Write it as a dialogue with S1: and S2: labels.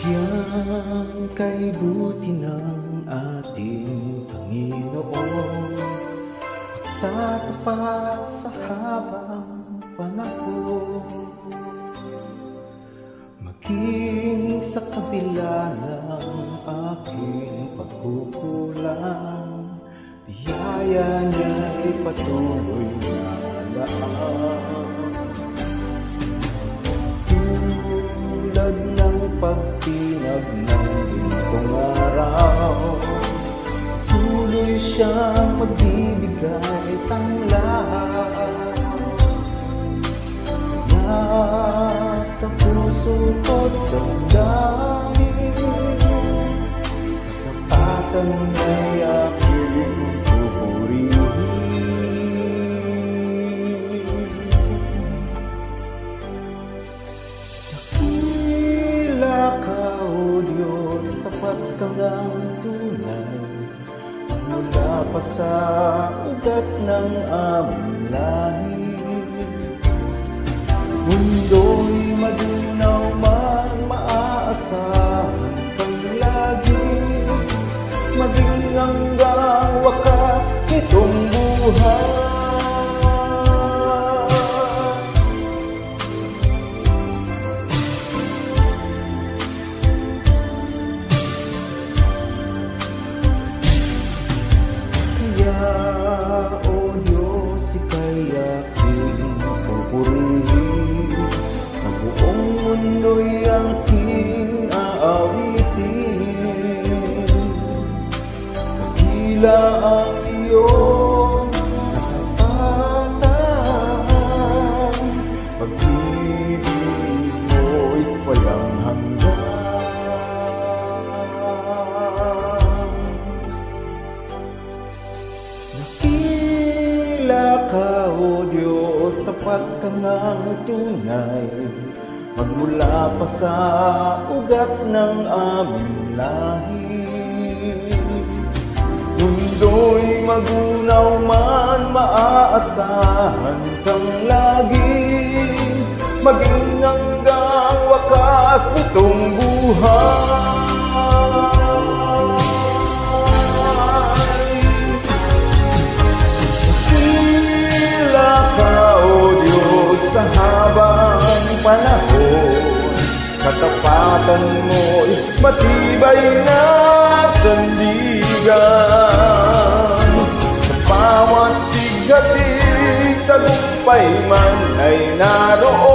S1: Diyan kay buti ng ating Panginoon, magtatapat sa habang panahon. Maging sa kabila ng aking pagkukulang, biyaya niya'y patuloy na laan. Tulad ng pagsinag ng lingkong araw, tuloy siyang magbibigay tanglad. Kaya sa puso ko't damdamin, katapatan niya'y aking pupurihin. Dakila ka, O Diyos, tapat kang ang tunay, mula pa sa ugat ng aming lahi. Mundo'y malinaw man, maaasahan kang lagi, maging hanggang wakas itong buhay. Kaya, O Diyos, ika'y aking pupurihin, sa buong mundo'y aking aawitin. Dakila ang iyong katapatan, pag-ibig mo'y walang hanggan. Dakila ka, O Diyos, tapat kang ang tunay, magmula pa sa ugat ng aming lahi. Mundo'y magunaw man, maaasahan kang lagi, maging hanggang wakas nitong buhay. Dakila ka, O Diyos, sa habang panahon, katapatan mo'y matibay na sandigan. Sa bawat bigatig, tagumpay man ay naroon.